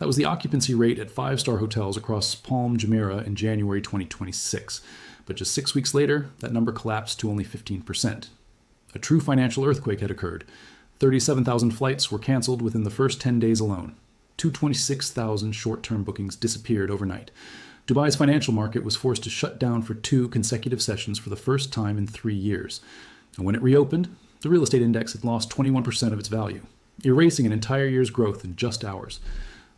That was the occupancy rate at five-star hotels across Palm Jumeirah in January 2026. But just 6 weeks later, that number collapsed to only 15%. A true financial earthquake had occurred. 37,000 flights were canceled within the first 10 days alone. 226,000 short-term bookings disappeared overnight. Dubai's financial market was forced to shut down for 2 consecutive sessions for the first time in 3 years. And when it reopened, the real estate index had lost 21% of its value, erasing an entire year's growth in just hours.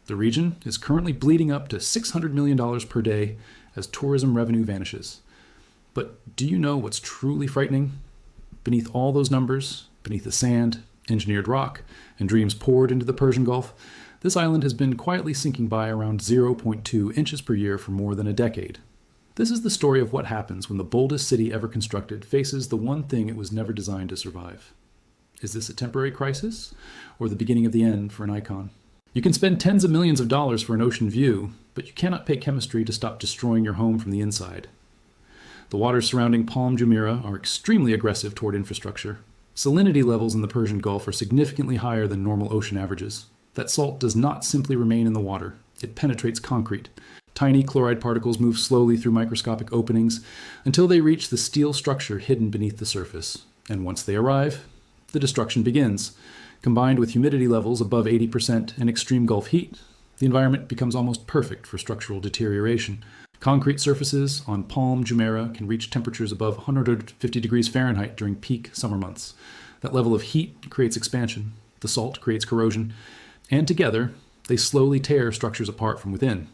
The region is currently bleeding up to $600 million per day as tourism revenue vanishes. But do you know what's truly frightening? Beneath all those numbers, beneath the sand, engineered rock, and dreams poured into the Persian Gulf, this island has been quietly sinking by around 0.2 inches per year for more than a decade. This is the story of what happens when the boldest city ever constructed faces the one thing it was never designed to survive. Is this a temporary crisis, or the beginning of the end for an icon? You can spend tens of millions of dollars for an ocean view, but you cannot pay chemistry to stop destroying your home from the inside. The waters surrounding Palm Jumeirah are extremely aggressive toward infrastructure. Salinity levels in the Persian Gulf are significantly higher than normal ocean averages. That salt does not simply remain in the water. It penetrates concrete. Tiny chloride particles move slowly through microscopic openings until they reach the steel structure hidden beneath the surface. And once they arrive, the destruction begins. Combined with humidity levels above 80% and extreme Gulf heat, the environment becomes almost perfect for structural deterioration. Concrete surfaces on Palm Jumeirah can reach temperatures above 150 degrees Fahrenheit during peak summer months. That level of heat creates expansion. The salt creates corrosion. And together, they slowly tear structures apart from within.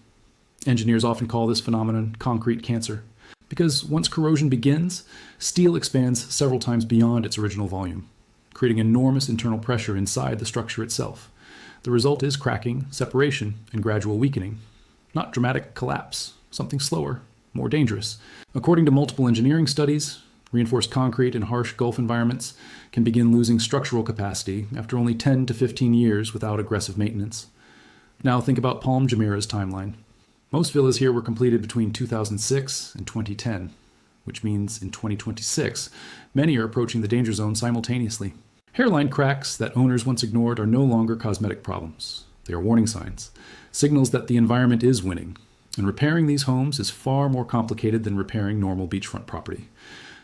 Engineers often call this phenomenon concrete cancer, because once corrosion begins, steel expands several times beyond its original volume, creating enormous internal pressure inside the structure itself. The result is cracking, separation, and gradual weakening. Not dramatic collapse, something slower, more dangerous. According to multiple engineering studies, reinforced concrete in harsh Gulf environments can begin losing structural capacity after only 10 to 15 years without aggressive maintenance. Now think about Palm Jumeirah's timeline. Most villas here were completed between 2006 and 2010, which means in 2026, many are approaching the danger zone simultaneously. Hairline cracks that owners once ignored are no longer cosmetic problems. They are warning signs, signals that the environment is winning. And repairing these homes is far more complicated than repairing normal beachfront property.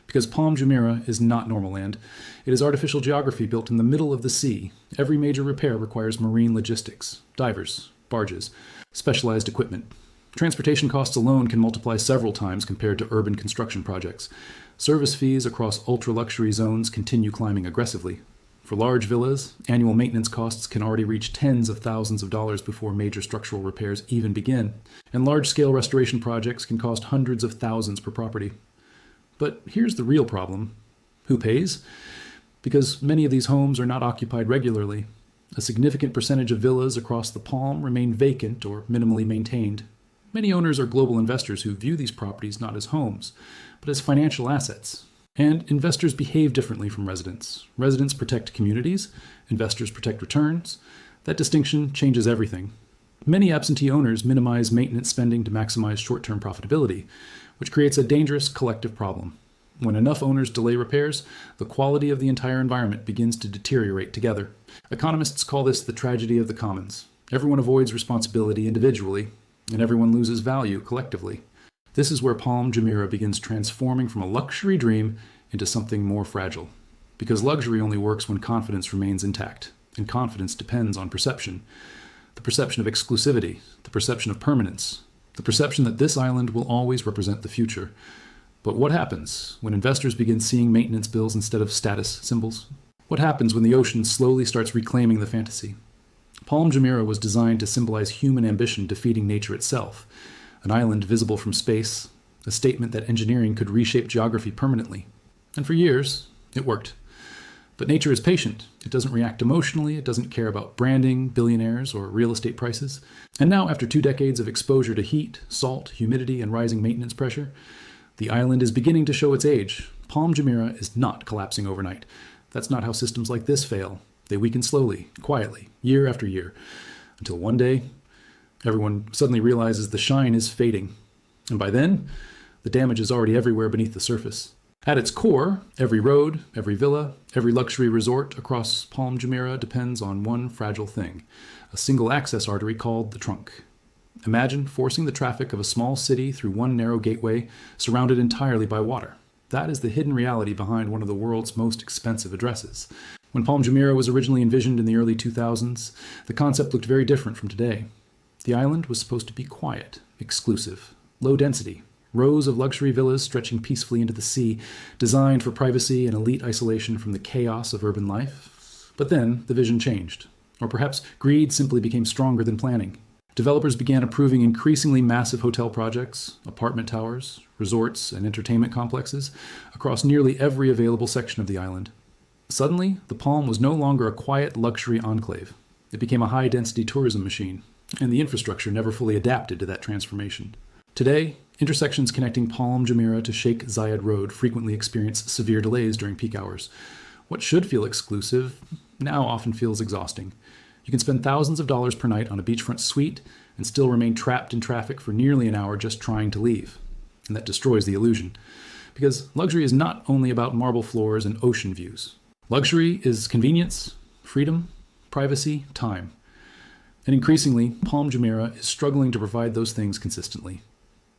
Because Palm Jumeirah is not normal land. It is artificial geography built in the middle of the sea. Every major repair requires marine logistics, divers, barges, specialized equipment. Transportation costs alone can multiply several times compared to urban construction projects. Service fees across ultra-luxury zones continue climbing aggressively. For large villas, annual maintenance costs can already reach tens of thousands of dollars before major structural repairs even begin. And large-scale restoration projects can cost hundreds of thousands per property. But here's the real problem. Who pays? Because many of these homes are not occupied regularly. A significant percentage of villas across the Palm remain vacant or minimally maintained. Many owners are global investors who view these properties not as homes, but as financial assets. And investors behave differently from residents. Residents protect communities, investors protect returns. That distinction changes everything. Many absentee owners minimize maintenance spending to maximize short-term profitability, which creates a dangerous collective problem. When enough owners delay repairs, the quality of the entire environment begins to deteriorate together. Economists call this the tragedy of the commons. Everyone avoids responsibility individually, and everyone loses value collectively. This is where Palm Jumeirah begins transforming from a luxury dream into something more fragile. Because luxury only works when confidence remains intact, and confidence depends on perception. The perception of exclusivity, the perception of permanence, the perception that this island will always represent the future. But what happens when investors begin seeing maintenance bills instead of status symbols? What happens when the ocean slowly starts reclaiming the fantasy? Palm Jumeirah was designed to symbolize human ambition defeating nature itself, an island visible from space, a statement that engineering could reshape geography permanently. And for years, it worked. But nature is patient. It doesn't react emotionally. It doesn't care about branding, billionaires, or real estate prices. And now, after 2 decades of exposure to heat, salt, humidity, and rising maintenance pressure, the island is beginning to show its age. Palm Jumeirah is not collapsing overnight. That's not how systems like this fail. They weaken slowly, quietly, year after year, until one day, everyone suddenly realizes the shine is fading. And by then, the damage is already everywhere beneath the surface. At its core, every road, every villa, every luxury resort across Palm Jumeirah depends on one fragile thing, a single access artery called the trunk. Imagine forcing the traffic of a small city through one narrow gateway surrounded entirely by water. That is the hidden reality behind one of the world's most expensive addresses. When Palm Jumeirah was originally envisioned in the early 2000s, the concept looked very different from today. The island was supposed to be quiet, exclusive, low density, rows of luxury villas stretching peacefully into the sea, designed for privacy and elite isolation from the chaos of urban life. But then the vision changed, or perhaps greed simply became stronger than planning. Developers began approving increasingly massive hotel projects, apartment towers, resorts, and entertainment complexes across nearly every available section of the island. Suddenly, the Palm was no longer a quiet luxury enclave. It became a high-density tourism machine, and the infrastructure never fully adapted to that transformation. Today, intersections connecting Palm Jumeirah to Sheikh Zayed Road frequently experience severe delays during peak hours. What should feel exclusive now often feels exhausting. You can spend thousands of dollars per night on a beachfront suite and still remain trapped in traffic for nearly an hour just trying to leave. And that destroys the illusion. Because luxury is not only about marble floors and ocean views. Luxury is convenience, freedom, privacy, time. And increasingly, Palm Jumeirah is struggling to provide those things consistently.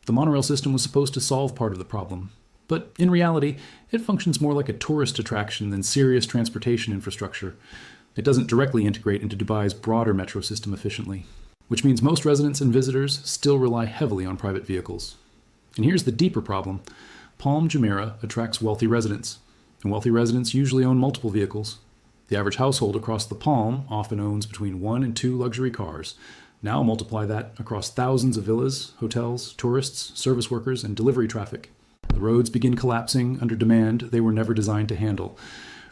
The monorail system was supposed to solve part of the problem, but in reality, it functions more like a tourist attraction than serious transportation infrastructure. It doesn't directly integrate into Dubai's broader metro system efficiently, which means most residents and visitors still rely heavily on private vehicles. And here's the deeper problem. Palm Jumeirah attracts wealthy residents, and wealthy residents usually own multiple vehicles. The average household across the Palm often owns between 1 and 2 luxury cars. Now multiply that across thousands of villas, hotels, tourists, service workers, and delivery traffic. The roads begin collapsing under demand they were never designed to handle.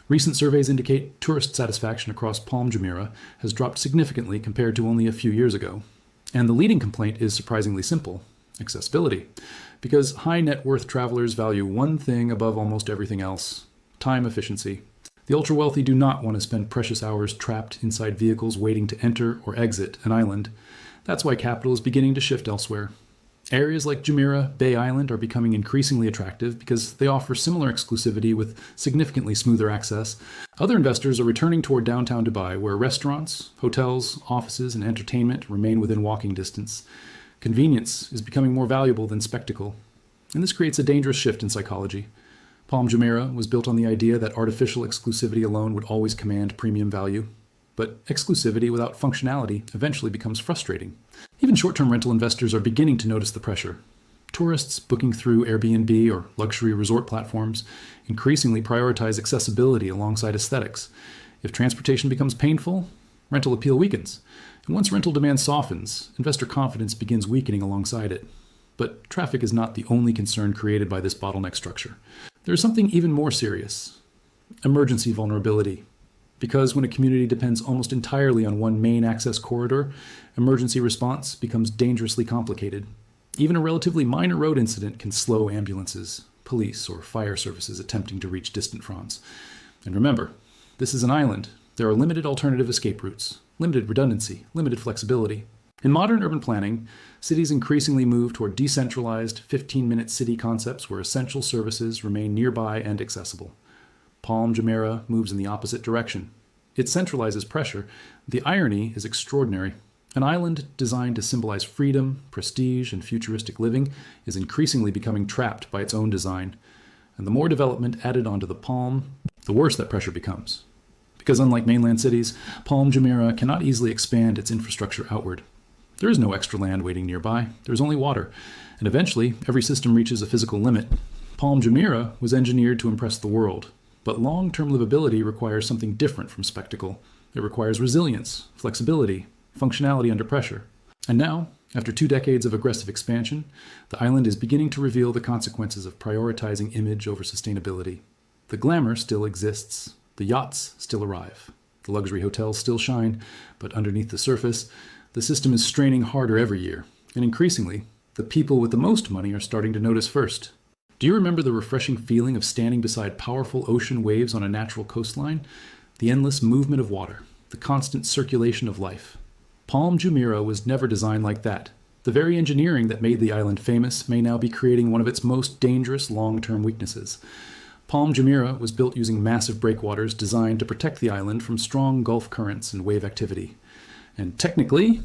Recent surveys indicate tourist satisfaction across Palm Jumeirah has dropped significantly compared to only a few years ago. And the leading complaint is surprisingly simple: accessibility. Because high net worth travelers value one thing above almost everything else: time efficiency. The ultra-wealthy do not want to spend precious hours trapped inside vehicles waiting to enter or exit an island. That's why capital is beginning to shift elsewhere. Areas like Jumeirah Bay Island are becoming increasingly attractive because they offer similar exclusivity with significantly smoother access. Other investors are returning toward downtown Dubai, where restaurants, hotels, offices, and entertainment remain within walking distance. Convenience is becoming more valuable than spectacle. And this creates a dangerous shift in psychology. Palm Jumeirah was built on the idea that artificial exclusivity alone would always command premium value. But exclusivity without functionality eventually becomes frustrating. Even short-term rental investors are beginning to notice the pressure. Tourists booking through Airbnb or luxury resort platforms increasingly prioritize accessibility alongside aesthetics. If transportation becomes painful, rental appeal weakens. And once rental demand softens, investor confidence begins weakening alongside it. But traffic is not the only concern created by this bottleneck structure. There is something even more serious: emergency vulnerability. Because when a community depends almost entirely on one main access corridor, emergency response becomes dangerously complicated. Even a relatively minor road incident can slow ambulances, police, or fire services attempting to reach distant fronts. And remember, this is an island. There are limited alternative escape routes, limited redundancy, limited flexibility. In modern urban planning, cities increasingly move toward decentralized 15-minute city concepts where essential services remain nearby and accessible. Palm Jumeirah moves in the opposite direction. It centralizes pressure. The irony is extraordinary. An island designed to symbolize freedom, prestige, and futuristic living is increasingly becoming trapped by its own design. And the more development added onto the Palm, the worse that pressure becomes. Because unlike mainland cities, Palm Jumeirah cannot easily expand its infrastructure outward. There is no extra land waiting nearby. There is only water. And eventually, every system reaches a physical limit. Palm Jumeirah was engineered to impress the world. But long-term livability requires something different from spectacle. It requires resilience, flexibility, functionality under pressure. And now, after 2 decades of aggressive expansion, the island is beginning to reveal the consequences of prioritizing image over sustainability. The glamour still exists. The yachts still arrive. The luxury hotels still shine. But underneath the surface, the system is straining harder every year. And increasingly, the people with the most money are starting to notice first. Do you remember the refreshing feeling of standing beside powerful ocean waves on a natural coastline? The endless movement of water, the constant circulation of life. Palm Jumeirah was never designed like that. The very engineering that made the island famous may now be creating one of its most dangerous long-term weaknesses. Palm Jumeirah was built using massive breakwaters designed to protect the island from strong Gulf currents and wave activity. And technically,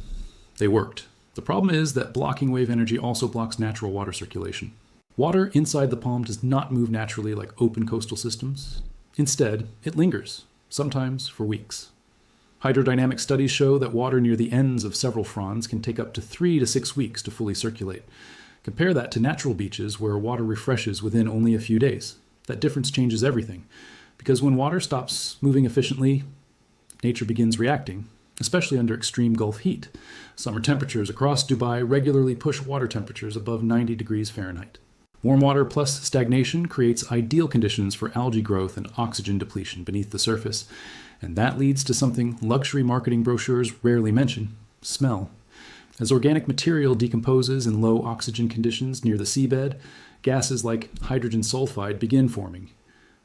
they worked. The problem is that blocking wave energy also blocks natural water circulation. Water inside the palm does not move naturally like open coastal systems. Instead, it lingers, sometimes for weeks. Hydrodynamic studies show that water near the ends of several fronds can take up to 3 to 6 weeks to fully circulate. Compare that to natural beaches where water refreshes within only a few days. That difference changes everything, because when water stops moving efficiently, nature begins reacting, especially under extreme Gulf heat. Summer temperatures across Dubai regularly push water temperatures above 90 degrees Fahrenheit. Warm water plus stagnation creates ideal conditions for algae growth and oxygen depletion beneath the surface, and that leads to something luxury marketing brochures rarely mention: smell. As organic material decomposes in low oxygen conditions near the seabed, gases like hydrogen sulfide begin forming.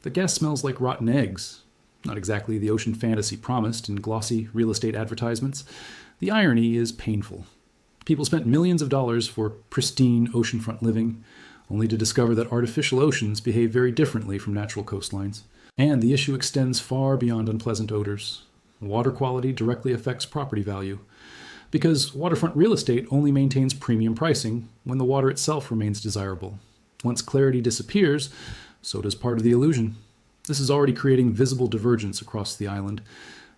The gas smells like rotten eggs. Not exactly the ocean fantasy promised in glossy real estate advertisements. The irony is painful. People spent millions of dollars for pristine oceanfront living, only to discover that artificial oceans behave very differently from natural coastlines. And the issue extends far beyond unpleasant odors. Water quality directly affects property value, because waterfront real estate only maintains premium pricing when the water itself remains desirable. Once clarity disappears, so does part of the illusion. This is already creating visible divergence across the island.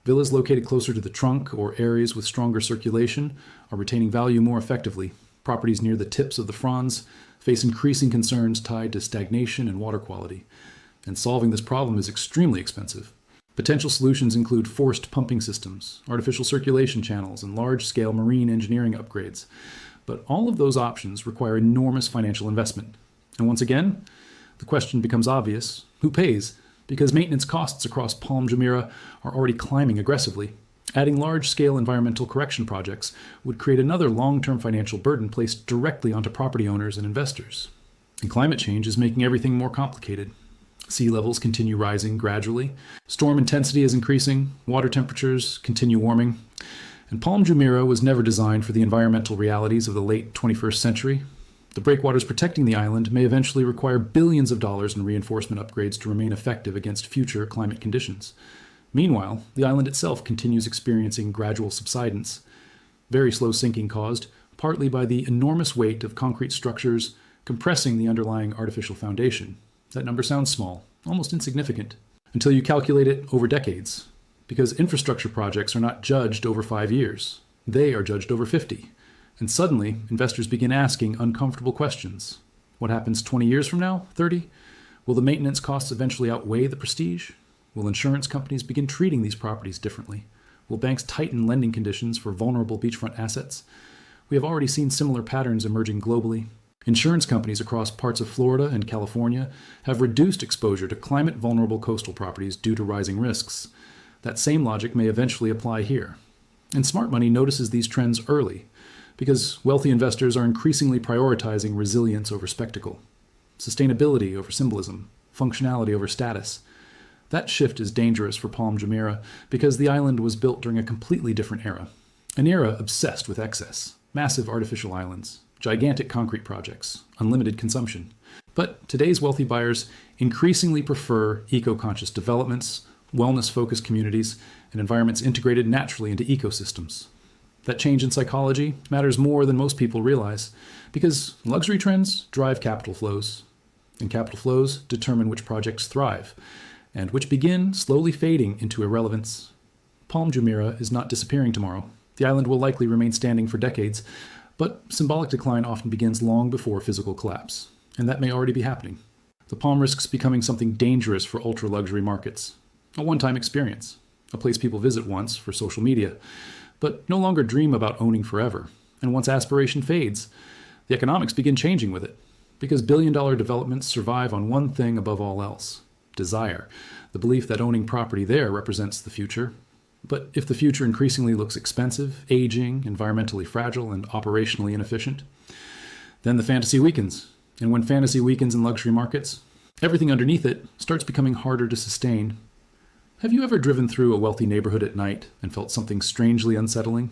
Villas located closer to the trunk or areas with stronger circulation are retaining value more effectively. Properties near the tips of the fronds face increasing concerns tied to stagnation and water quality. And solving this problem is extremely expensive. Potential solutions include forced pumping systems, artificial circulation channels, and large-scale marine engineering upgrades. But all of those options require enormous financial investment. And once again, the question becomes obvious: who pays? Because maintenance costs across Palm Jumeirah are already climbing aggressively. Adding large-scale environmental correction projects would create another long-term financial burden placed directly onto property owners and investors. And climate change is making everything more complicated. Sea levels continue rising gradually. Storm intensity is increasing. Water temperatures continue warming. And Palm Jumeirah was never designed for the environmental realities of the late 21st century. The breakwaters protecting the island may eventually require billions of dollars in reinforcement upgrades to remain effective against future climate conditions. Meanwhile, the island itself continues experiencing gradual subsidence, very slow sinking caused partly by the enormous weight of concrete structures compressing the underlying artificial foundation. That number sounds small, almost insignificant, until you calculate it over decades, because infrastructure projects are not judged over 5 years. They are judged over 50. And suddenly, investors begin asking uncomfortable questions. What happens 20 years from now? 30? Will the maintenance costs eventually outweigh the prestige? Will insurance companies begin treating these properties differently? Will banks tighten lending conditions for vulnerable beachfront assets? We have already seen similar patterns emerging globally. Insurance companies across parts of Florida and California have reduced exposure to climate-vulnerable coastal properties due to rising risks. That same logic may eventually apply here. And smart money notices these trends early, because wealthy investors are increasingly prioritizing resilience over spectacle, sustainability over symbolism, functionality over status. That shift is dangerous for Palm Jumeirah because the island was built during a completely different era, an era obsessed with excess, massive artificial islands, gigantic concrete projects, unlimited consumption. But today's wealthy buyers increasingly prefer eco-conscious developments, wellness-focused communities, and environments integrated naturally into ecosystems. That change in psychology matters more than most people realize, because luxury trends drive capital flows, and capital flows determine which projects thrive, and which begin slowly fading into irrelevance. Palm Jumeirah is not disappearing tomorrow. The island will likely remain standing for decades, but symbolic decline often begins long before physical collapse, and that may already be happening. The palm risks becoming something dangerous for ultra-luxury markets, a one-time experience, a place people visit once for social media, but no longer dream about owning forever. And once aspiration fades, the economics begin changing with it, because billion-dollar developments survive on one thing above all else: desire, the belief that owning property there represents the future. But if the future increasingly looks expensive, aging, environmentally fragile, and operationally inefficient, then the fantasy weakens. And when fantasy weakens in luxury markets, everything underneath it starts becoming harder to sustain. Have you ever driven through a wealthy neighborhood at night and felt something strangely unsettling?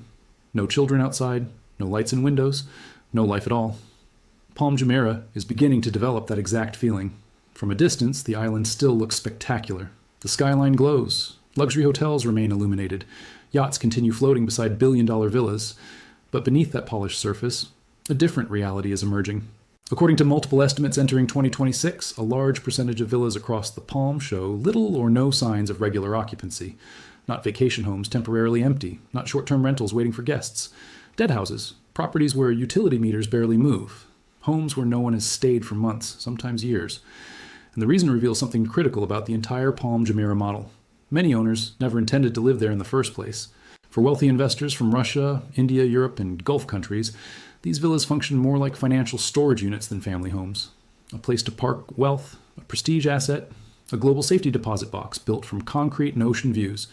No children outside, no lights in windows, no life at all. Palm Jumeirah is beginning to develop that exact feeling. From a distance, the island still looks spectacular. The skyline glows. Luxury hotels remain illuminated. Yachts continue floating beside billion-dollar villas. But beneath that polished surface, a different reality is emerging. According to multiple estimates entering 2026, a large percentage of villas across the Palm show little or no signs of regular occupancy. Not vacation homes temporarily empty, not short-term rentals waiting for guests. Dead houses, properties where utility meters barely move. Homes where no one has stayed for months, sometimes years. And the reason reveals something critical about the entire Palm Jumeirah model. Many owners never intended to live there in the first place. For wealthy investors from Russia, India, Europe, and Gulf countries, these villas function more like financial storage units than family homes. A place to park wealth, a prestige asset, a global safety deposit box built from concrete and ocean views.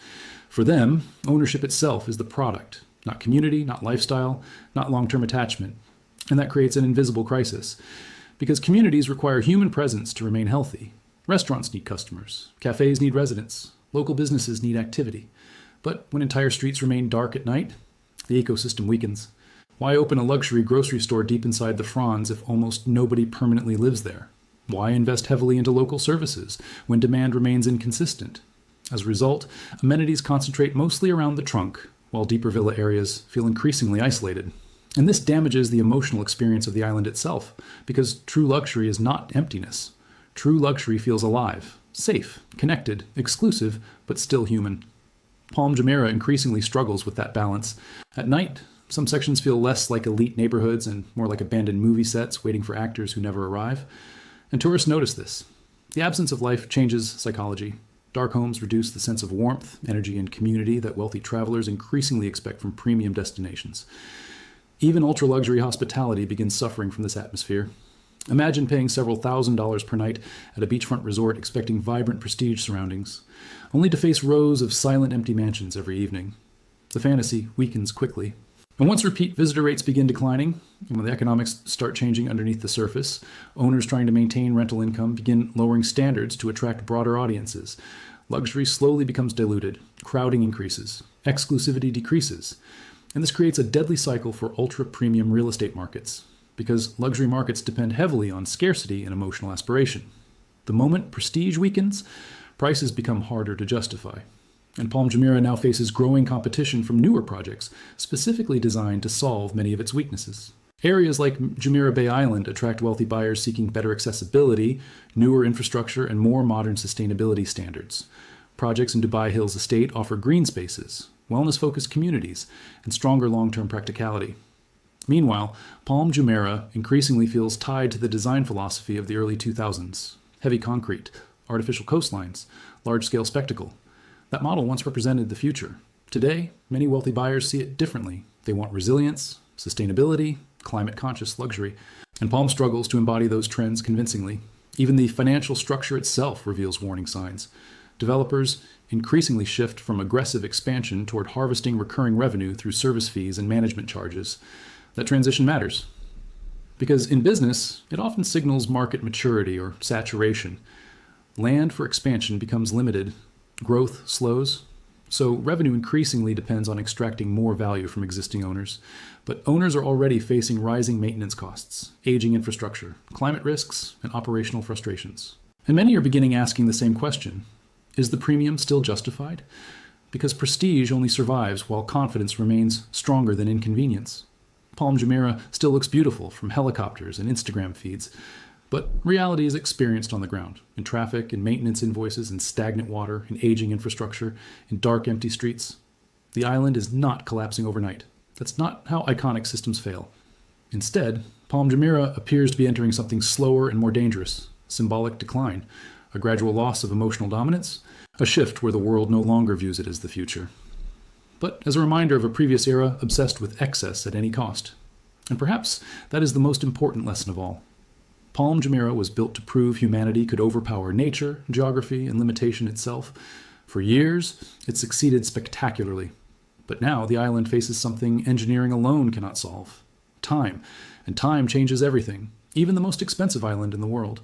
For them, ownership itself is the product, not community, not lifestyle, not long-term attachment. And that creates an invisible crisis. Because communities require human presence to remain healthy. Restaurants need customers. Cafes need residents. Local businesses need activity. But when entire streets remain dark at night, the ecosystem weakens. Why open a luxury grocery store deep inside the fronds if almost nobody permanently lives there? Why invest heavily into local services when demand remains inconsistent? As a result, amenities concentrate mostly around the trunk, while deeper villa areas feel increasingly isolated. And this damages the emotional experience of the island itself, because true luxury is not emptiness. True luxury feels alive, safe, connected, exclusive, but still human. Palm Jumeirah increasingly struggles with that balance. At night, some sections feel less like elite neighborhoods and more like abandoned movie sets waiting for actors who never arrive. And tourists notice this. The absence of life changes psychology. Dark homes reduce the sense of warmth, energy, and community that wealthy travelers increasingly expect from premium destinations. Even ultra-luxury hospitality begins suffering from this atmosphere. Imagine paying several $1,000s per night at a beachfront resort expecting vibrant prestige surroundings, only to face rows of silent empty mansions every evening. The fantasy weakens quickly. And once repeat visitor rates begin declining, and when the economics start changing underneath the surface, owners trying to maintain rental income begin lowering standards to attract broader audiences. Luxury slowly becomes diluted, crowding increases, exclusivity decreases. And this creates a deadly cycle for ultra-premium real estate markets, because luxury markets depend heavily on scarcity and emotional aspiration. The moment prestige weakens, prices become harder to justify. And Palm Jumeirah now faces growing competition from newer projects, specifically designed to solve many of its weaknesses. Areas like Jumeirah Bay Island attract wealthy buyers seeking better accessibility, newer infrastructure, and more modern sustainability standards. Projects in Dubai Hills Estate offer green spaces, wellness-focused communities, and stronger long-term practicality. Meanwhile, Palm Jumeirah increasingly feels tied to the design philosophy of the early 2000s. Heavy concrete, artificial coastlines, large-scale spectacle. That model once represented the future. Today, many wealthy buyers see it differently. They want resilience, sustainability, climate-conscious luxury. And Palm struggles to embody those trends convincingly. Even the financial structure itself reveals warning signs. Developers increasingly shift from aggressive expansion toward harvesting recurring revenue through service fees and management charges. That transition matters. Because in business, it often signals market maturity or saturation. Land for expansion becomes limited. Growth slows. So revenue increasingly depends on extracting more value from existing owners. But owners are already facing rising maintenance costs, aging infrastructure, climate risks, and operational frustrations. And many are beginning asking the same question. Is the premium still justified? Because prestige only survives while confidence remains stronger than inconvenience. Palm Jumeirah still looks beautiful from helicopters and Instagram feeds, but reality is experienced on the ground, in traffic, in maintenance invoices, in stagnant water, in aging infrastructure, in dark, empty streets. The island is not collapsing overnight. That's not how iconic systems fail. Instead, Palm Jumeirah appears to be entering something slower and more dangerous, symbolic decline, a gradual loss of emotional dominance, a shift where the world no longer views it as the future. But as a reminder of a previous era obsessed with excess at any cost. And perhaps that is the most important lesson of all. Palm Jumeirah was built to prove humanity could overpower nature, geography, and limitation itself. For years, it succeeded spectacularly. But now the island faces something engineering alone cannot solve. Time. And time changes everything, even the most expensive island in the world.